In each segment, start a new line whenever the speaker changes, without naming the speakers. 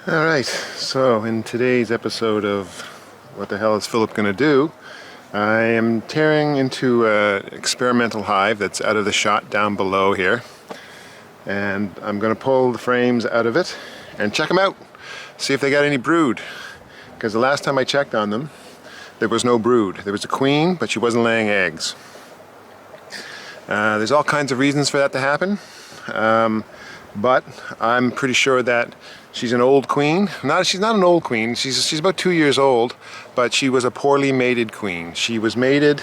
Alright, so in today's episode of What the Hell is Philip Gonna Do? I am tearing into an experimental hive that's out of the shot down below here. And I'm gonna pull the frames out of it and check them out. See if they got any brood. Because the last time I checked on them, there was no brood. There was a queen, but she wasn't laying eggs. There's all kinds of reasons for that to happen. But I'm pretty sure that she's an old queen. She's not an old queen. She's about 2 years old, but she was a poorly mated queen. She was mated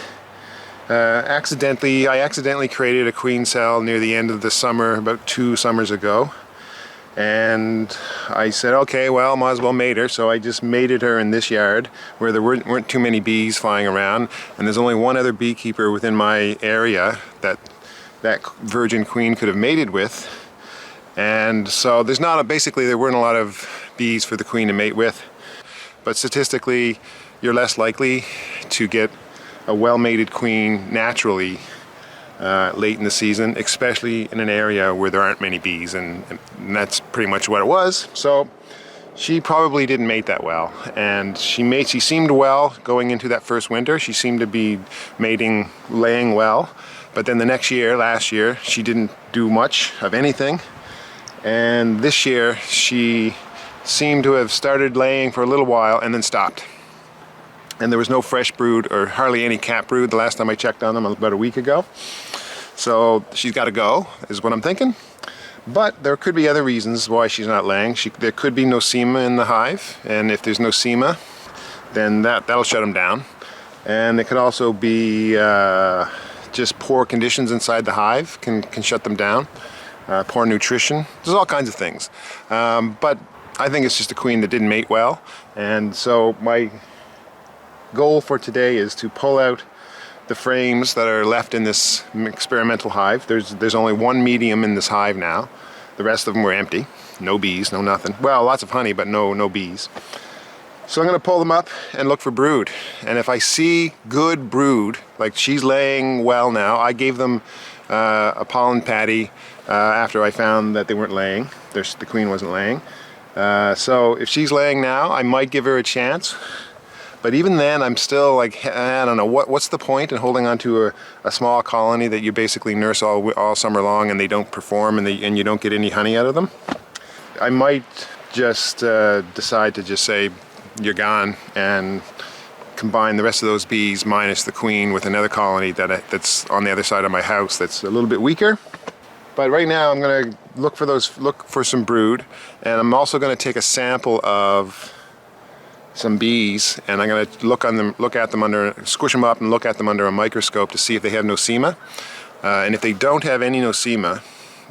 accidentally. I accidentally created a queen cell near the end of the summer, about 2 summers ago. And I said, okay, well, might as well mate her. So I just mated her in this yard where there weren't too many bees flying around. And there's only one other beekeeper within my area that virgin queen could have mated with. And so basically there weren't a lot of bees for the queen to mate with. But statistically, you're less likely to get a well-mated queen naturally late in the season, especially in an area where there aren't many bees, and that's pretty much what it was. So she probably didn't mate that well, and she seemed well going into that first winter. She seemed to be laying well, but then the next year, last year, she didn't do much of anything. And this year she seemed to have started laying for a little while and then stopped. And there was no fresh brood or hardly any cat brood the last time I checked on them about a week ago. So she's got to go, is what I'm thinking. But there could be other reasons why she's not laying. There could be nosema in the hive, and if there's nosema, then that'll shut them down. And it could also be just poor conditions inside the hive can shut them down. Poor nutrition. There's all kinds of things. But I think it's just a queen that didn't mate well. And so my goal for today is to pull out the frames that are left in this experimental hive. There's only one medium in this hive now. The rest of them were empty. No bees, no nothing. Well, lots of honey, but no bees. So I'm going to pull them up and look for brood. And if I see good brood, like she's laying well now, I gave them a pollen patty after I found that they weren't laying. The queen wasn't laying. So if she's laying now, I might give her a chance. But even then, I'm still like, I don't know, what's the point in holding on to a small colony that you basically nurse all summer long and they don't perform and you don't get any honey out of them? I might just decide to just say, you're gone, and combine the rest of those bees minus the queen with another colony that's on the other side of my house that's a little bit weaker. But right now I'm going to look for some brood, and I'm also going to take a sample of some bees, and I'm going to squish them up and look at them under a microscope to see if they have nosema. And if they don't have any nosema,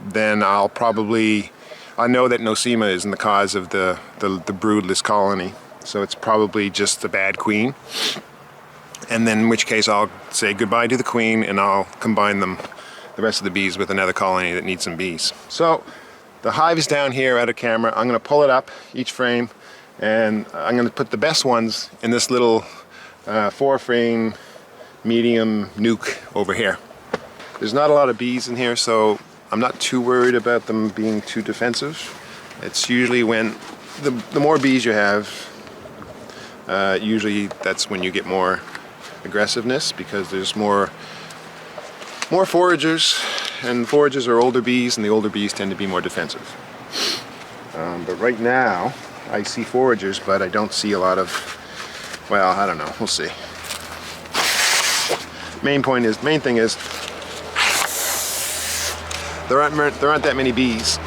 then I know that nosema isn't the cause of the broodless colony. So it's probably just a bad queen. And then in which case I'll say goodbye to the queen and I'll combine the rest of the bees with another colony that needs some bees. So the hive is down here out of camera. I'm going to pull it up, each frame, and I'm going to put the best ones in this little 4-frame medium nuke over here. There's not a lot of bees in here, so I'm not too worried about them being too defensive. It's usually when the more bees you have, usually that's when you get more aggressiveness, because there's more foragers, and foragers are older bees, and the older bees tend to be more defensive. But right now I see foragers, but I don't see a lot of, well, I don't know, we'll see. Main thing is there aren't that many bees,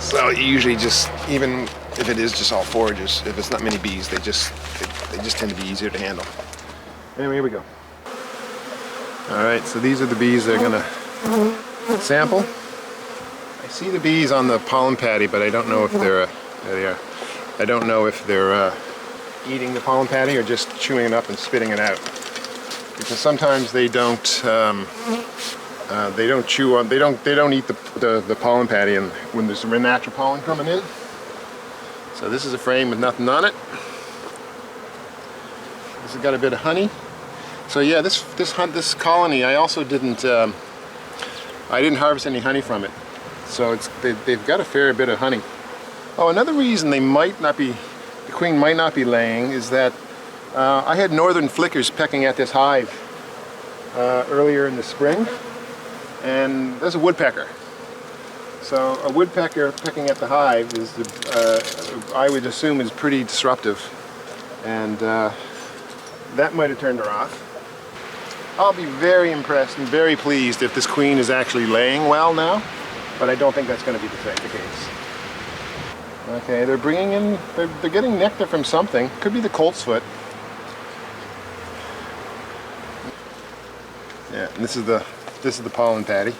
so you usually just, even if it is just all foragers, if it's not many bees, they just tend to be easier to handle. Anyway, here we go. Alright, so these are the bees they're gonna sample. I see the bees on the pollen patty, but I don't know if they're there they are. I don't know if they're eating the pollen patty or just chewing it up and spitting it out. Because sometimes they don't chew on, they don't eat the pollen patty, and when there's some natural pollen coming in. So this is a frame with nothing on it. This has got a bit of honey. So yeah, this colony, I also didn't harvest any honey from it. So they've got a fair bit of honey. Oh, another reason the queen might not be laying is that I had northern flickers pecking at this hive earlier in the spring, and there's a woodpecker. So a woodpecker pecking at the hive is, I would assume, is pretty disruptive, and that might have turned her off. I'll be very impressed and very pleased if this queen is actually laying well now, but I don't think that's going to be the case. Okay, they're bringing in, they're getting nectar from something. Could be the coltsfoot. Yeah, and this is the pollen patty.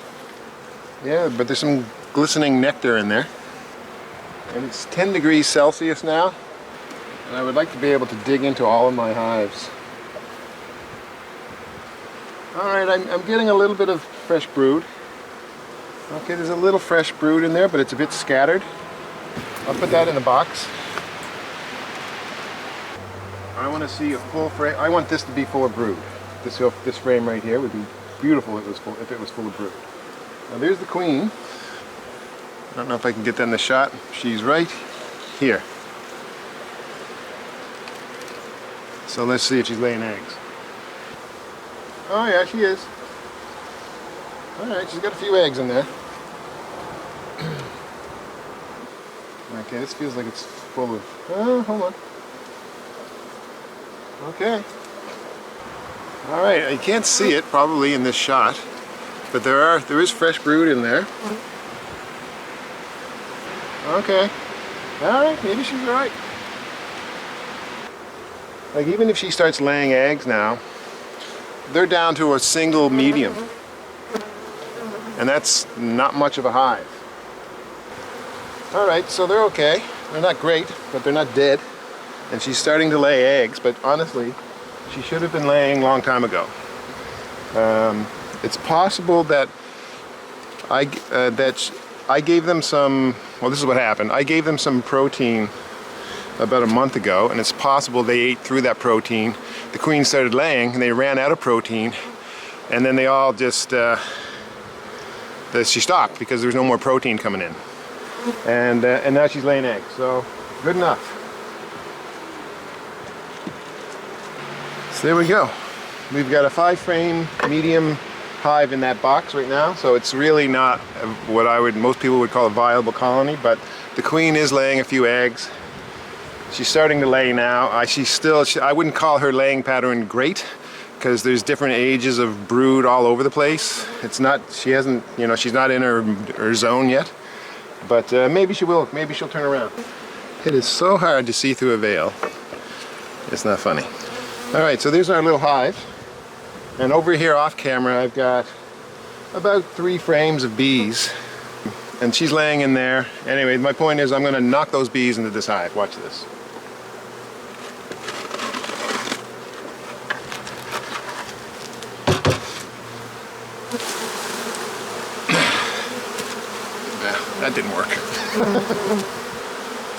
Yeah, but there's some glistening nectar in there. And it's 10 degrees Celsius now, and I would like to be able to dig into all of my hives. Alright, I'm getting a little bit of fresh brood. Okay, there's a little fresh brood in there, but it's a bit scattered. I'll put that in the box. I want to see a full frame. I want this to be full of brood. This frame right here would be beautiful if it was full of brood. Now there's the queen. I don't know if I can get that in the shot. She's right here. So let's see if she's laying eggs. Oh yeah, she is. Alright, she's got a few eggs in there. Okay, this feels like it's full of... Oh, hold on. Okay. Alright, you can't see it probably in this shot, but there is fresh brood in there. Okay. Alright, maybe she's alright. Like, even if she starts laying eggs now, they're down to a single medium. And that's not much of a hive. Alright, so they're okay. They're not great, but they're not dead. And she's starting to lay eggs, but honestly, she should have been laying a long time ago. It's possible that I gave them some, well, this is what happened. I gave them some protein about a month ago, and it's possible they ate through that protein. The queen started laying, and they ran out of protein, and then they all just, she stopped because there was no more protein coming in. And now she's laying eggs, so good enough. So there we go. We've got a 5-frame medium hive in that box right now, so it's really not what most people would call a viable colony, but the queen is laying a few eggs. She's starting to lay now. I wouldn't call her laying pattern great, because there's different ages of brood all over the place. It's not, she's not in her zone yet, but maybe she will. Maybe she'll turn around. It is so hard to see through a veil. It's not funny. All right, so there's our little hive. And over here off camera, I've got about 3 frames of bees. And she's laying in there. Anyway, my point is I'm going to knock those bees into this hive. Watch this. That didn't work.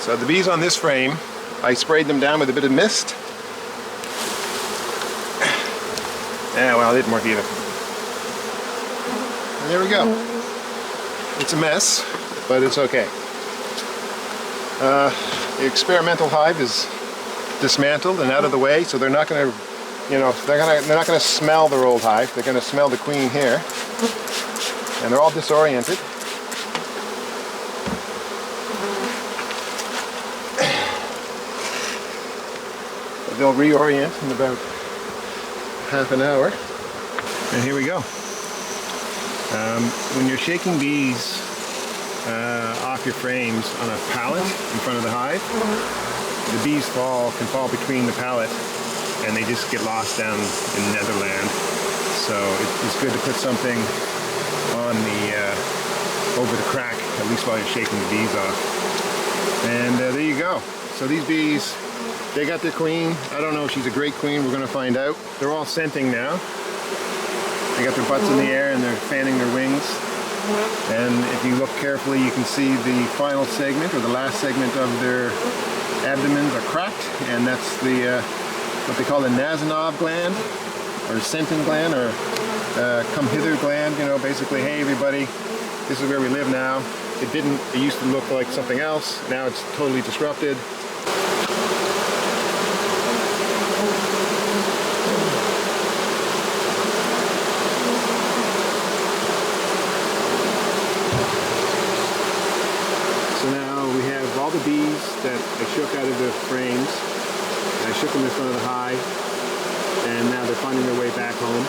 So the bees on this frame, I sprayed them down with a bit of mist. Yeah, well, it didn't work either. And there we go. It's a mess, but it's okay. The experimental hive is dismantled and out of the way, so they're not going to, they're not going to smell their old hive. They're going to smell the queen here, and they're all disoriented. They'll reorient in about half an hour. And here we go. When you're shaking bees off your frames on a pallet in front of the hive, the bees can fall between the pallet, and they just get lost down in Netherland. So it's good to put something on over the crack, at least while you're shaking the bees off. And there you go. So these bees, they got their queen. I don't know if she's a great queen. We're going to find out. They're all scenting now. They got their butts in the air and they're fanning their wings. And if you look carefully, you can see the final segment, or the last segment of their abdomens are cracked, and that's the what they call the Nasonov gland, or scenting gland, or come hither gland. Basically, hey everybody, this is where we live now. It used to look like something else. Now it's totally disrupted. So now we have all the bees that I shook out of the frames. I shook them in front of the hive, and now they're finding their way back home.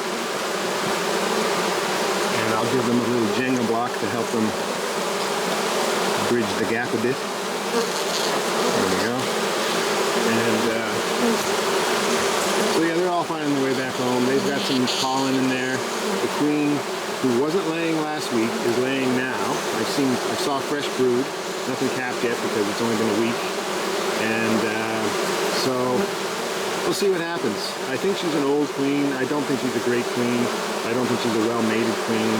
And I'll give them a little Jenga block to help them bridge the gap a bit. There we go. And so yeah, they're all finding their way back home. They've got some pollen in there. The queen, who wasn't laying last week, is laying now. I saw fresh brood. Nothing capped yet because it's only been a week. And so we'll see what happens. I think she's an old queen. I don't think she's a great queen. I don't think she's a well-mated queen.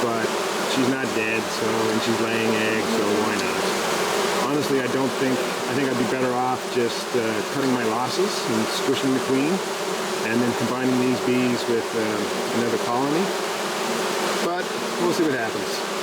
But she's not dead, and she's laying eggs, so why not? Honestly, I think I'd be better off just cutting my losses and squishing the queen, and then combining these bees with another colony. But we'll see what happens.